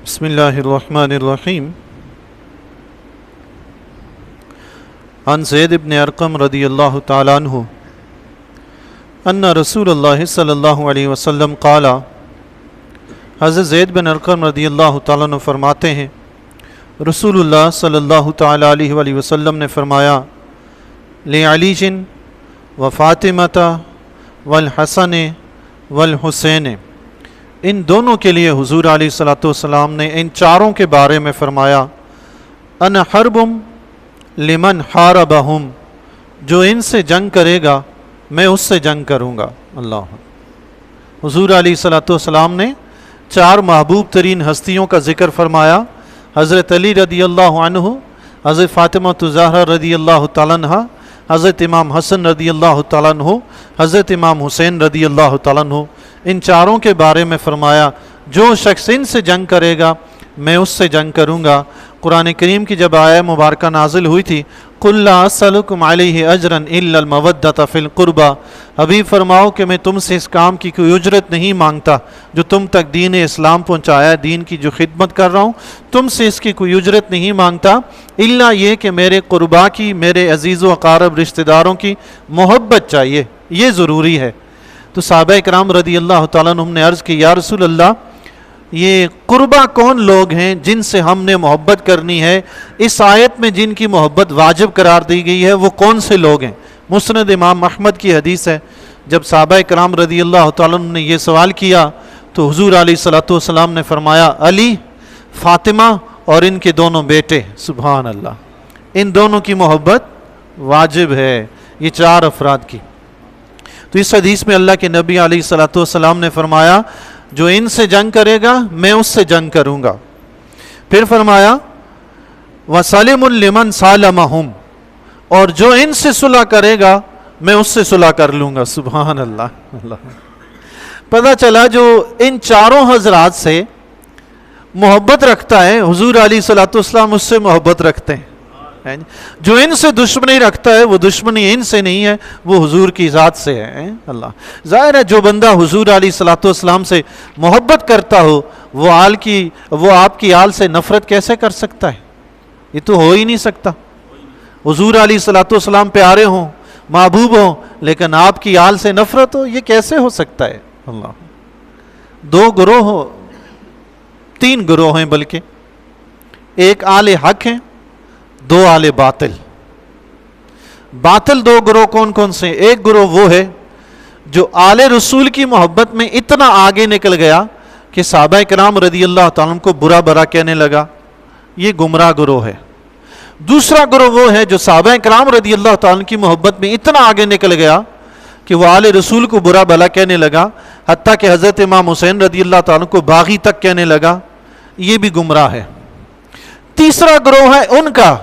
بسم اللہ الرحمن الرحیم عن زید بن ارقم رضی اللہ تعالیٰ عنہ ان رسول اللہ صلی اللہ علیہ وسلم قال، حضرت زید بن ارقم رضی اللہ تعالیٰ عنہ فرماتے ہیں رسول اللہ صلی اللہ تعالیٰ علیہ وآلہ وسلم نے فرمایا، لعلی و فاطمۃ والحسن والحسین، ان دونوں کے لیے حضور علیہ الصلوۃ والسلام نے ان چاروں کے بارے میں فرمایا، انا حرب لمن حاربہم، جو ان سے جنگ کرے گا میں اس سے جنگ کروں گا۔ اللہ، حضور علیہ الصلوۃ والسلام نے چار محبوب ترین ہستیوں کا ذکر فرمایا، حضرت علی رضی اللہ عنہ، حضرت فاطمہ الزہرا رضی اللہ تعالیٰ عنہ، حضرت امام حسن رضی اللہ تعالیٰ عنہ، حضرت امام حسین رضی اللہ تعالیٰ عنہ۔ ان چاروں کے بارے میں فرمایا جو شخص ان سے جنگ کرے گا میں اس سے جنگ کروں گا۔ قرآن کریم کی جب آیہ مبارکہ نازل ہوئی تھی، قُلْ لَا أَسْأَلُكُمْ عَلَيْهِ أَجْرًا إِلَّا الْمَوَدَّةَ فِي الْقُرْبَى، حبیب فرماؤ کہ میں تم سے اس کام کی کوئی اجرت نہیں مانگتا جو تم تک دین اسلام پہنچایا، دین کی جو خدمت کر رہا ہوں تم سے اس کی کوئی اجرت نہیں مانگتا، الا یہ کہ میرے قربا کی، میرے عزیز و اقارب رشتہ داروں کی محبت چاہیے، یہ ضروری ہے۔ تو صحابہ کرام رضی اللہ تعالیٰ عنہم نے عرض کی، یا رسول اللہ، یہ قربا کون لوگ ہیں جن سے ہم نے محبت کرنی ہے؟ اس آیت میں جن کی محبت واجب قرار دی گئی ہے وہ کون سے لوگ ہیں؟ مسند امام احمد کی حدیث ہے، جب صحابہ کرام رضی اللہ تعالیٰ عنہ نے یہ سوال کیا تو حضور علیہ الصلوۃ والسلام نے فرمایا، علی، فاطمہ اور ان کے دونوں بیٹے۔ سبحان اللہ، ان دونوں کی محبت واجب ہے، یہ چار افراد کی۔ تو اس حدیث میں اللہ کے نبی علیہ الصلوۃ والسلام نے فرمایا جو ان سے جنگ کرے گا میں اس سے جنگ کروں گا۔ پھر فرمایا وَسَلِمٌ لِمَنْ سَالَمَهُمْ، اور جو ان سے صلح کرے گا میں اس سے صلح کر لوں گا۔ سبحان اللہ۔ اللہ، پتہ چلا جو ان چاروں حضرات سے محبت رکھتا ہے حضور علیہ الصلوۃ والسلام اس سے محبت رکھتے ہیں، جو ان سے دشمنی رکھتا ہے وہ دشمنی ان سے نہیں ہے، وہ حضور کی ذات سے ہے۔ اللہ، ظاہر ہے جو بندہ حضور علیہ الصلوۃ والسلام سے محبت کرتا ہو وہ آپ کی آل سے نفرت کیسے کر سکتا ہے؟ یہ تو ہو ہی نہیں سکتا۔ حضور علیہ الصلوۃ والسلام پیارے ہوں، محبوب ہوں، لیکن آپ کی آل سے نفرت ہو، یہ کیسے ہو سکتا ہے؟ اللہ، دو گروہ ہو، تین گروہ ہیں بلکہ، ایک آل حق ہیں، دو آل باطل۔ باطل دو گروہ کون کون سے؟ ایک گروہ وہ ہے جو آل رسول کی محبت میں اتنا آگے نکل گیا کہ صحابہ کرام رضی اللہ تعالیٰ کو برا برا کہنے لگا، یہ گمراہ گروہ ہے۔ دوسرا گروہ وہ ہے جو صحابہ کرام رضی اللہ تعالیٰ کی محبت میں اتنا آگے نکل گیا کہ وہ آل رسول کو برا بھلا کہنے لگا، حتیٰ کہ حضرت امام حسین رضی اللہ تعالیٰ کو باغی تک کہنے لگا، یہ بھی گمراہ ہے۔ تیسرا گروہ ہے ان کا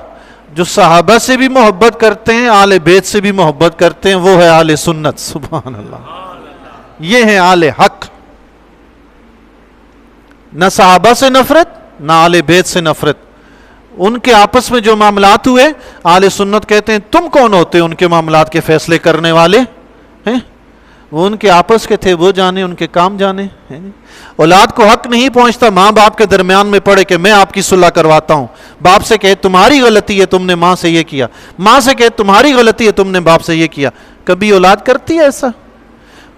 جو صحابہ سے بھی محبت کرتے ہیں، آل بیت سے بھی محبت کرتے ہیں، وہ ہے آل سنت۔ سبحان اللہ، یہ ہے آل حق، نہ صحابہ سے نفرت نہ آل بیت سے نفرت۔ ان کے آپس میں جو معاملات ہوئے، آل سنت کہتے ہیں تم کون ہوتے ان کے معاملات کے فیصلے کرنے والے ہیں؟ وہ ان کے آپس کے تھے، وہ جانے، ان کے کام جانے۔ اولاد کو حق نہیں پہنچتا ماں باپ کے درمیان میں پڑے کہ میں آپ کی صلح کرواتا ہوں، باپ سے کہے تمہاری غلطی ہے تم نے ماں سے یہ کیا، ماں سے کہے تمہاری غلطی ہے تم نے باپ سے یہ کیا، کبھی اولاد کرتی ہے ایسا؟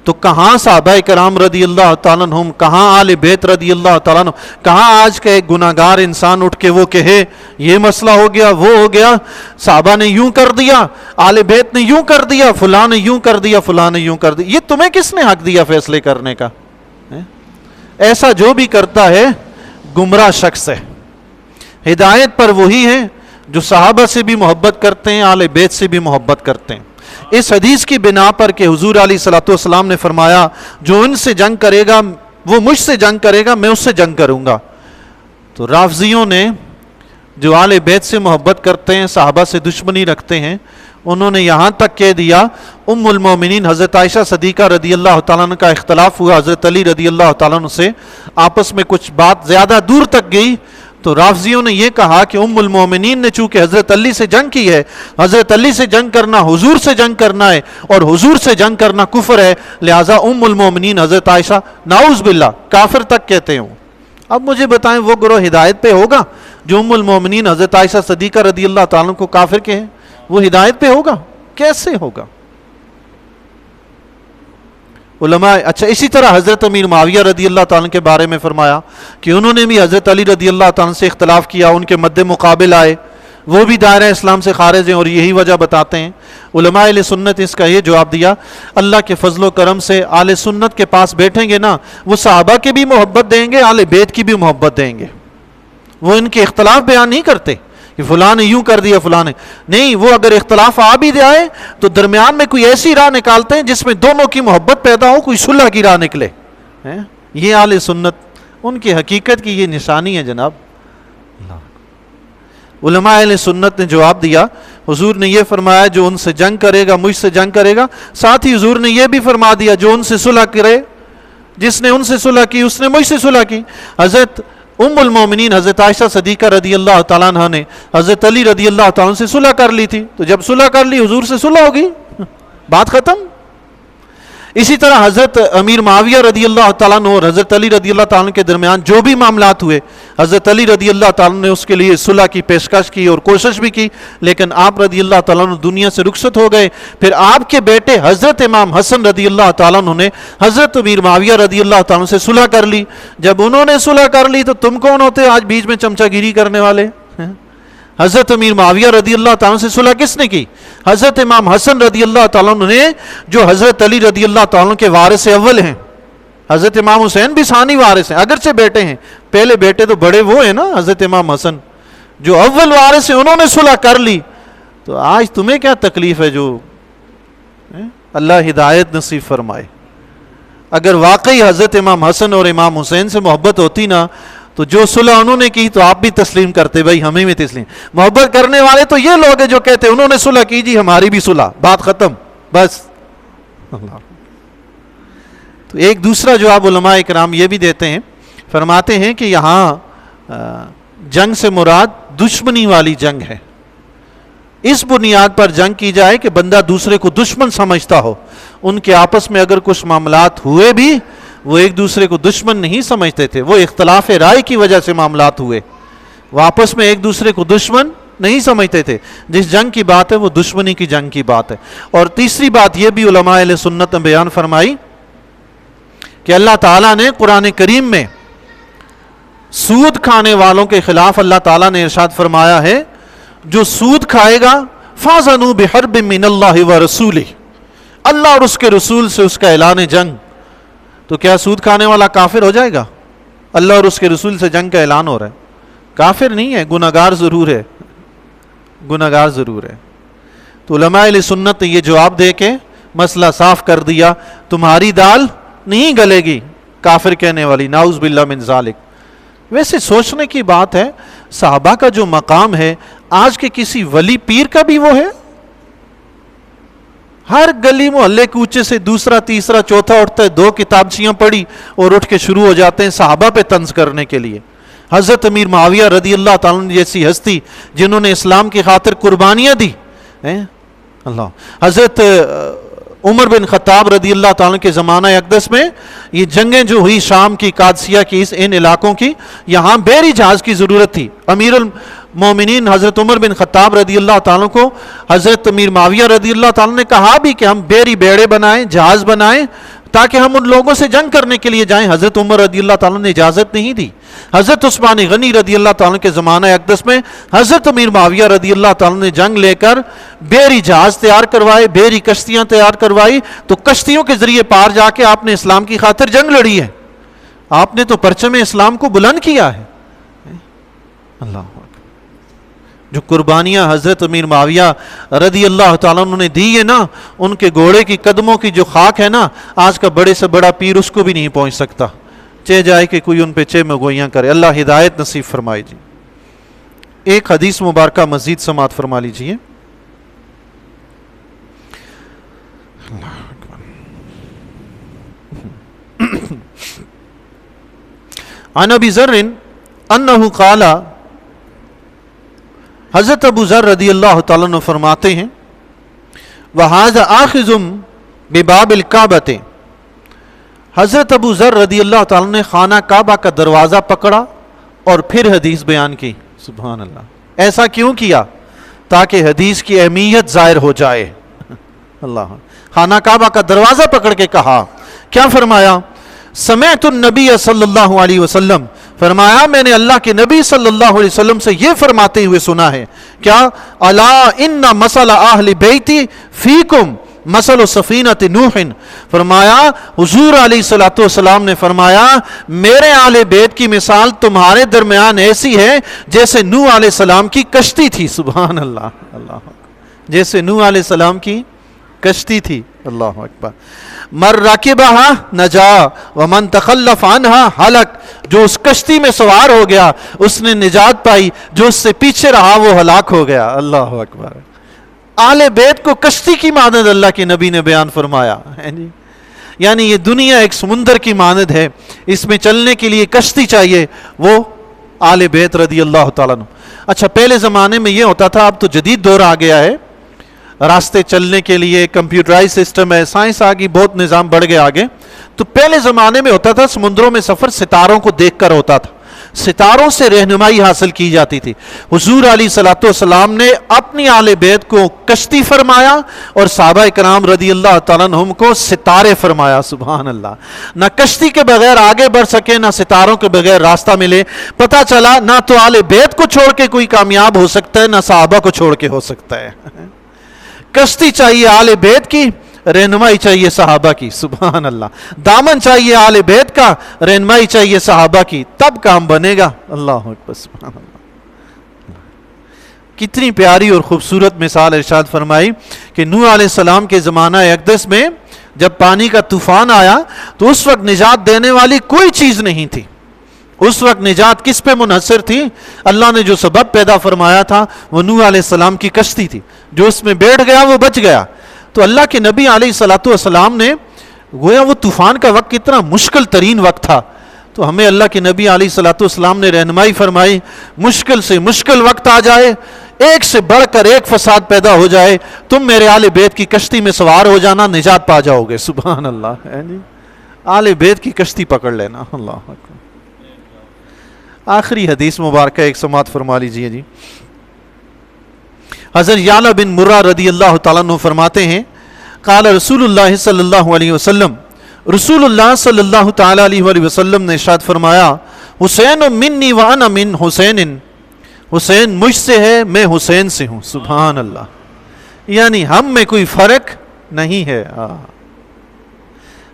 تو کہاں صحابہ کرام رضی اللہ تعالیٰ عنہم، کہاں آل بیت رضی اللہ تعالیٰ عنہ، کہاں آج کا ایک گناہ گار انسان اٹھ کے وہ کہے یہ مسئلہ ہو گیا، وہ ہو گیا، صحابہ نے یوں کر دیا، آل بیت نے یوں کر دیا، فلاں نے یوں کر دیا، فلاں نے یوں کر دیا۔ یہ تمہیں کس نے حق دیا فیصلے کرنے کا؟ ایسا جو بھی کرتا ہے گمراہ شخص ہے۔ ہدایت پر وہی ہے جو صحابہ سے بھی محبت کرتے ہیں، آل بیت سے بھی محبت کرتے ہیں۔ اس حدیث کی بنا پر کہ حضور علیہ الصلوۃ والسلام نے فرمایا جو ان سے جنگ کرے گا وہ مجھ سے جنگ کرے گا، میں اس سے جنگ کروں گا۔ تو رافضیوں نے جو آل بیت سے محبت کرتے ہیں، صحابہ سے دشمنی رکھتے ہیں، انہوں نے یہاں تک کہہ دیا، ام المومنین حضرت عائشہ صدیقہ رضی اللہ تعالیٰ عنہ کا اختلاف ہوا حضرت علی رضی اللہ تعالیٰ عنہ سے، آپس میں کچھ بات زیادہ دور تک گئی، تو رافضیوں نے یہ کہا کہ ام المومنین نے چونکہ حضرت علی سے جنگ کی ہے، حضرت علی سے جنگ کرنا حضور سے جنگ کرنا ہے، اور حضور سے جنگ کرنا کفر ہے، لہٰذا ام المومنین حضرت عائشہ نعوذ باللہ کافر تک کہتے ہیں۔ اب مجھے بتائیں وہ گروہ ہدایت پہ ہوگا جو ام المومنین حضرت عائشہ صدیقہ رضی اللہ تعالیٰ کو کافر کہیں؟ وہ ہدایت پہ ہوگا؟ کیسے ہوگا؟ علماء اچھا اسی طرح حضرت امیر معاویہ رضی اللہ تعالیٰ کے بارے میں فرمایا کہ انہوں نے بھی حضرت علی رضی اللہ تعالیٰ سے اختلاف کیا، ان کے مد مقابل آئے، وہ بھی دائرہ اسلام سے خارج ہیں، اور یہی وجہ بتاتے ہیں علماء اہل سنت اس کا یہ جواب دیا، اللہ کے فضل و کرم سے اہل سنت کے پاس بیٹھیں گے نا، وہ صحابہ کی بھی محبت دیں گے، اہل بیت کی بھی محبت دیں گے، وہ ان کے اختلاف بیان نہیں کرتے کہ فلاں نے یوں کر دیا فلاں نے نہیں، وہ اگر اختلاف آ بھی جائے تو درمیان میں کوئی ایسی راہ نکالتے ہیں جس میں دونوں کی محبت پیدا ہو، کوئی صلح کی راہ نکلے۔ یہ اہل سنت ان کی حقیقت کی یہ نشانی ہے جناب۔ علماء اہل سنت نے جواب دیا، حضور نے یہ فرمایا جو ان سے جنگ کرے گا مجھ سے جنگ کرے گا، ساتھ ہی حضور نے یہ بھی فرما دیا جو ان سے صلح کرے، جس نے ان سے صلح کی اس نے مجھ سے صلح کی۔ حضرت ام المومنین حضرت عائشہ صدیقہ رضی اللہ تعالیٰ عنہ نے حضرت علی رضی اللہ تعالیٰ عنہ سے صلح کر لی تھی، تو جب صلح کر لی حضور سے صلح ہوگی، بات ختم۔ اسی طرح حضرت امیر معاویہ رضی اللہ تعالیٰ عنہ اور حضرت علی رضی اللہ تعالیٰ عنہ کے درمیان جو بھی معاملات ہوئے، حضرت علی رضی اللہ تعالیٰ عنہ نے اس کے لیے صلح کی پیشکش کی اور کوشش بھی کی، لیکن آپ رضی اللہ تعالیٰ عنہ دنیا سے رخصت ہو گئے۔ پھر آپ کے بیٹے حضرت امام حسن رضی اللہ تعالیٰ عنہ نے حضرت امیر معاویہ رضی اللہ تعالیٰ عنہ سے صلح کر لی۔ جب انہوں نے صلح کر لی تو تم کون ہوتے آج بیچ میں چمچہ گیری کرنے والے؟ حضرت امیر معاویہ رضی اللہ تعالیٰ عنہ سے صلح کس نے کی؟ حضرت امام حسن رضی اللہ تعالیٰ عنہ نے، جو حضرت علی رضی اللہ تعالیٰ عنہ کے وارث اول ہیں۔ حضرت امام حسین بھی ثانی وارث ہیں، اگرچہ بیٹے ہیں، پہلے بیٹے تو بڑے وہ ہیں نا حضرت امام حسن، جو اول وارث ہیں، انہوں نے صلح کر لی۔ تو آج تمہیں کیا تکلیف ہے؟ جو اللہ ہدایت نصیب فرمائے۔ اگر واقعی حضرت امام حسن اور امام حسین سے محبت ہوتی نا تو جو صلح انہوں نے کی تو آپ بھی تسلیم کرتے، بھائی ہمیں بھی تسلیم۔ محبت کرنے والے تو یہ لوگ ہیں جو کہتے ہیں انہوں نے صلح کی جی ہماری بھی صلح، بات ختم بس۔ تو ایک دوسرا جواب علماء کرام یہ بھی دیتے ہیں، فرماتے ہیں کہ یہاں جنگ سے مراد دشمنی والی جنگ ہے، اس بنیاد پر جنگ کی جائے کہ بندہ دوسرے کو دشمن سمجھتا ہو۔ ان کے آپس میں اگر کچھ معاملات ہوئے بھی وہ ایک دوسرے کو دشمن نہیں سمجھتے تھے، وہ اختلاف رائے کی وجہ سے معاملات ہوئے، وہ آپس میں ایک دوسرے کو دشمن نہیں سمجھتے تھے۔ جس جنگ کی بات ہے وہ دشمنی کی جنگ کی بات ہے۔ اور تیسری بات یہ بھی علماء اہل سنت نے بیان فرمائی کہ اللہ تعالیٰ نے قرآن کریم میں سود کھانے والوں کے خلاف اللہ تعالیٰ نے ارشاد فرمایا ہے، جو سود کھائے گا فَاذَنُوا بِحَرْبٍ مِّنَ اللَّهِ وَرَسُولِهِ، اللہ اور اس کے رسول سے اس کا اعلان جنگ۔ تو کیا سود کھانے والا کافر ہو جائے گا؟ اللہ اور اس کے رسول سے جنگ کا اعلان ہو رہا ہے، کافر نہیں ہے، گناہگار ضرور ہے، گناہگار ضرور ہے۔ تو علماء اہل سنت نے یہ جواب دے کے مسئلہ صاف کر دیا، تمہاری دال نہیں گلے گی کافر کہنے والی، نعوذ باللہ من ذالک۔ ویسے سوچنے کی بات ہے، صحابہ کا جو مقام ہے آج کے کسی ولی پیر کا بھی وہ ہے؟ ہر گلی محلے کوچے سے دوسرا تیسرا چوتھا اٹھتا ہے، 2 کتابچیاں پڑھی اور اٹھ کے شروع ہو جاتے ہیں صحابہ پہ طنز کرنے کے لیے۔ حضرت امیر معاویہ رضی اللہ تعالیٰ عنہ جیسی ہستی جنہوں نے اسلام کی خاطر قربانیاں دی، اللہ حضرت عمر بن خطاب رضی اللہ تعالیٰ کے زمانہ اقدس میں یہ جنگیں جو ہوئی شام کی، قادسیہ کی، ان علاقوں کی، یہاں بحری جہاز کی ضرورت تھی۔ امیر المومنین حضرت عمر بن خطاب رضی اللہ تعالیٰ کو حضرت امیر معاویہ رضی اللہ تعالیٰ نے کہا بھی کہ ہم بحری بیڑے بنائیں، جہاز بنائیں تاکہ ہم ان لوگوں سے جنگ کرنے کے لیے جائیں۔ حضرت عمر رضی اللہ تعالیٰ نے اجازت نہیں دی۔ حضرت عثمان غنی رضی اللہ تعالیٰ کے زمانہ اقدس میں حضرت امیر معاویہ رضی اللہ تعالیٰ نے جنگ لے کر بحری جہاز تیار کروائے، بحری کشتیاں تیار کروائی، تو کشتیوں کے ذریعے پار جا کے آپ نے اسلام کی خاطر جنگ لڑی ہے، آپ نے تو پرچم اسلام کو بلند کیا ہے۔ اللہ جو قربانیاں حضرت امیر معاویہ رضی اللہ تعالیٰ عنہ نے دی ہے نا، ان کے گھوڑے کی قدموں کی جو خاک ہے نا، آج کا بڑے سے بڑا پیر اس کو بھی نہیں پہنچ سکتا، چہ جائے کہ کوئی ان پہ چہ میں گوئیاں کرے۔ اللہ ہدایت نصیب فرمائے جی۔ ایک حدیث مبارکہ مزید سماعت فرما لیجئے۔ عن ابی ذر انہ قال، حضرت ابو ذر رضی اللہ تعالیٰ عنہ فرماتے ہیں، وَهَذَا آخِذٌ بِبَابِ الْكَعْبَةِ، حضرت ابو ذر رضی اللہ تعالیٰ نے خانہ کعبہ کا دروازہ پکڑا اور پھر حدیث بیان کی. سبحان اللہ. ایسا کیوں کیا؟ تاکہ حدیث کی اہمیت ظاہر ہو جائے. اللہ. خانہ کعبہ کا دروازہ پکڑ کے کہا. کیا فرمایا؟ سمعت النبی صلی اللہ علیہ وسلم، فرمایا میں نے اللہ کے نبی صلی اللہ علیہ وسلم سے یہ فرماتے ہوئے سنا ہے. کیا؟ الا ان مثل اہل بیتی فیکم مثل سفینۃ نوح. فرمایا حضور علیہ الصلوۃ والسلام نے فرمایا میرے اہل بیت کی مثال تمہارے درمیان ایسی ہے جیسے نوح علیہ السلام کی کشتی تھی. سبحان اللہ. اللہ جیسے نوح علیہ السلام کی کشتی تھی. اللہ اکبر. مر راکبہا نجا ومن تخلف عنہا ہلک. جو اس کشتی میں سوار ہو گیا اس نے نجات پائی، جو اس سے پیچھے رہا وہ ہلاک ہو گیا. اللہ اکبر. اہل بیت کو کشتی کی مانند اللہ کے نبی نے بیان فرمایا. یعنی یہ دنیا ایک سمندر کی مانند ہے، اس میں چلنے کے لیے کشتی چاہیے، وہ اہل بیت رضی اللہ تعالیٰ عنہ. اچھا پہلے زمانے میں یہ ہوتا تھا، اب تو جدید دور آ گیا ہے، راستے چلنے کے لیے کمپیوٹرائز سسٹم ہے، سائنس آ گئی، بہت نظام بڑھ گیا آگے. تو پہلے زمانے میں ہوتا تھا سمندروں میں سفر ستاروں کو دیکھ کر ہوتا تھا، ستاروں سے رہنمائی حاصل کی جاتی تھی. حضور علیہ الصلوۃ والسلام نے اپنی اہل بیت کو کشتی فرمایا اور صحابہ کرام رضی اللہ تعالیٰ عنہم کو ستارے فرمایا. سبحان اللہ. نہ کشتی کے بغیر آگے بڑھ سکے، نہ ستاروں کے بغیر راستہ ملے. پتہ چلا نہ تو اہل بیت کو چھوڑ کے کوئی کامیاب ہو سکتا ہے، نہ صحابہ کو چھوڑ کے ہو سکتا ہے. کشتی چاہیے اہل بیت کی، رہنمائی چاہیے صحابہ کی. سبحان اللہ. دامن چاہیے اہل بیت کا، رہنمائی چاہیے صحابہ کی، تب کام بنے گا. اللہ اکبر. سبحان اللہ. کتنی پیاری اور خوبصورت مثال ارشاد فرمائی کہ نوح علیہ السلام کے زمانہ اقدس میں جب پانی کا طوفان آیا تو اس وقت نجات دینے والی کوئی چیز نہیں تھی. اس وقت نجات کس پہ منحصر تھی؟ اللہ نے جو سبب پیدا فرمایا تھا وہ نوح علیہ السلام کی کشتی تھی. جو اس میں بیٹھ گیا وہ بچ گیا. تو اللہ کے نبی علیہ الصلوۃ والسلام نے گویا وہ طوفان کا وقت کتنا مشکل ترین وقت تھا، تو ہمیں اللہ کے نبی علیہ الصلوۃ والسلام نے رہنمائی فرمائی. مشکل سے مشکل وقت آ جائے، ایک سے بڑھ کر ایک فساد پیدا ہو جائے، تم میرے اہل بیت کی کشتی میں سوار ہو جانا، نجات پا جاؤ گے. سبحان اللہ. اہل بیت کی کشتی پکڑ لینا. اللہ اکبر. آخری حدیث مبارکہ ایک سماعت فرما لیجئے جی. حضرت یعلا بن مرہ رضی اللہ تعالیٰ عنہ فرماتے ہیں قال رسول اللہ صلی اللہ علیہ وسلم، رسول اللہ صلی اللہ تعالیٰ علیہ وسلم نے ارشاد فرمایا حسین منی وانا من حسین، حسین مجھ سے ہے، میں حسین سے ہوں. سبحان اللہ. یعنی ہم میں کوئی فرق نہیں ہے.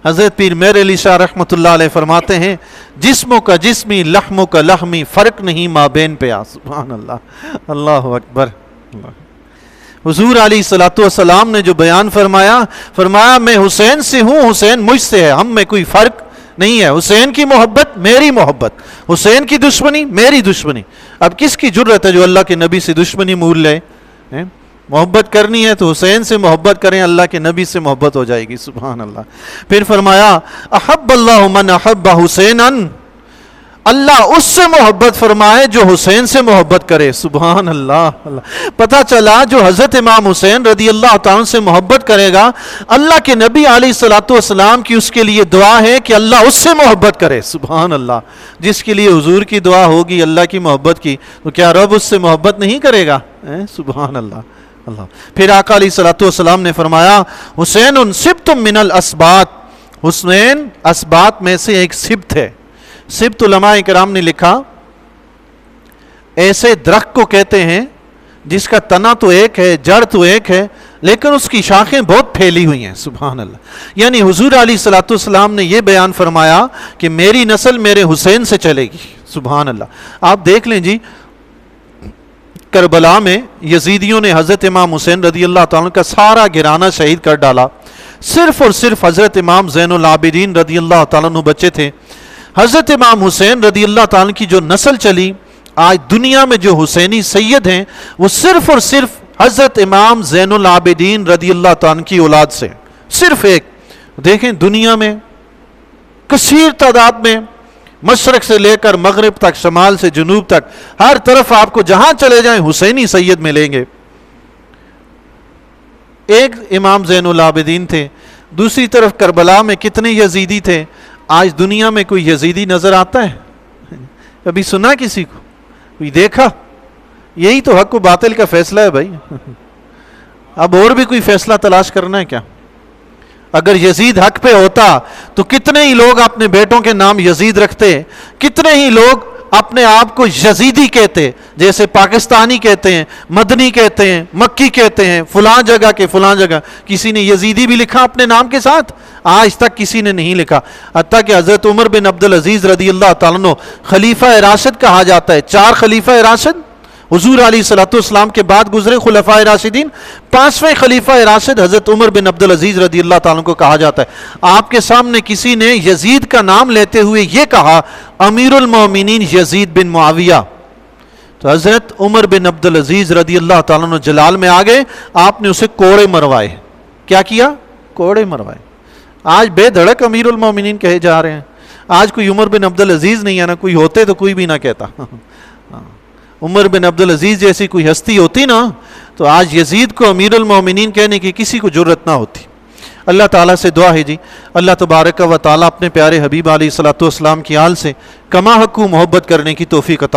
حضرت پیر میر علی شاہ رحمۃ اللہ علیہ فرماتے ہیں جسموں کا جسمی، لحموں کا لحمی، فرق نہیں مابین پہ آ. سبحان اللہ. اللہ اکبر. حضور علیہ الصلوۃ والسلام نے جو بیان فرمایا، فرمایا میں حسین سے ہوں، حسین مجھ سے ہے، ہم میں کوئی فرق نہیں ہے. حسین کی محبت میری محبت، حسین کی دشمنی میری دشمنی. اب کس کی جرت ہے جو اللہ کے نبی سے دشمنی مول لے؟ محبت کرنی ہے تو حسین سے محبت کریں، اللہ کے نبی سے محبت ہو جائے گی. سبحان اللہ. پھر فرمایا احب اللہ من احب حسینا، اللہ اس سے محبت فرمائے جو حسین سے محبت کرے. سبحان اللہ. پتہ چلا جو حضرت امام حسین رضی اللہ تعالیٰ سے محبت کرے گا، اللہ کے نبی علیہ الصلوۃ والسلام کی اس کے لیے دعا ہے کہ اللہ اس سے محبت کرے. سبحان اللہ. جس کے لیے حضور کی دعا ہوگی اللہ کی محبت کی، تو کیا رب اس سے محبت نہیں کرے گا؟ سبحان اللہ. اللہ. پھر آقا علیہ الصلوۃ والسلام نے فرمایا حسین سبت من الاسباط، حسین اسباط میں سے ایک سبت ہے. سبت علماء کرام نے لکھا ایسے درخت کو کہتے ہیں جس کا تنا تو ایک ہے، جڑ تو ایک ہے، لیکن اس کی شاخیں بہت پھیلی ہوئی ہیں. سبحان اللہ. یعنی حضور علیہ الصلوۃ والسلام نے یہ بیان فرمایا کہ میری نسل میرے حسین سے چلے گی. سبحان اللہ. آپ دیکھ لیں جی، کربلا میں یزیدیوں نے حضرت امام حسین رضی اللہ تعالیٰ کا سارا گھرانہ شہید کر ڈالا. صرف اور صرف حضرت امام زین العابدین رضی اللہ تعالیٰ عنہ بچے تھے. حضرت امام حسین رضی اللہ تعالیٰ کی جو نسل چلی، آج دنیا میں جو حسینی سید ہیں وہ صرف اور صرف حضرت امام زین العابدین رضی اللہ تعالیٰ کی اولاد سے. صرف ایک. دیکھیں دنیا میں کثیر تعداد میں، مشرق سے لے کر مغرب تک، شمال سے جنوب تک، ہر طرف آپ کو جہاں چلے جائیں حسینی سید ملیں گے. ایک امام زین العابدین تھے، دوسری طرف کربلا میں کتنے یزیدی تھے. آج دنیا میں کوئی یزیدی نظر آتا ہے؟ کبھی سنا کسی کو؟ کوئی دیکھا؟ یہی تو حق و باطل کا فیصلہ ہے بھائی. اب اور بھی کوئی فیصلہ تلاش کرنا ہے کیا؟ اگر یزید حق پہ ہوتا تو کتنے ہی لوگ اپنے بیٹوں کے نام یزید رکھتے، کتنے ہی لوگ اپنے آپ کو یزیدی کہتے، جیسے پاکستانی کہتے ہیں، مدنی کہتے ہیں، مکی کہتے ہیں، فلاں جگہ کے فلاں جگہ. کسی نے یزیدی بھی لکھا اپنے نام کے ساتھ؟ آج تک کسی نے نہیں لکھا. حتیٰ کہ حضرت عمر بن عبدالعزیز رضی اللہ تعالیٰ عنہ خلیفہ راشد کہا جاتا ہے. 4 خلیفہ راشد حضور علیہ الصلوۃ والسلام کے بعد گزرے خلفائے راشدین، 5ویں خلیفہ راشد حضرت عمر بن عبدالعزیز رضی اللہ تعالیٰ کو کہا جاتا ہے. آپ کے سامنے کسی نے یزید کا نام لیتے ہوئے یہ کہا امیر المومنین یزید بن معاویہ، تو حضرت عمر بن عبدالعزیز رضی اللہ تعالیٰ عنہ جلال میں آ گئے. آپ نے اسے کوڑے مروائے. کیا کیا؟ کوڑے مروائے. آج بے دھڑک امیر المومنین کہے جا رہے ہیں. آج کوئی عمر بن عبدالعزیز نہیں ہے نا، کوئی ہوتے تو کوئی بھی نہ کہتا. عمر بن عبدالعزیز جیسی کوئی ہستی ہوتی نا تو آج یزید کو امیر المومنین کہنے کی کسی کو جرت نہ ہوتی. اللہ تعالیٰ سے دعا ہے جی اللہ تبارک و تعالیٰ اپنے پیارے حبیب علیہ الصلوۃ والسلام کی آل سے کما حق محبت کرنے کی توفیق عطا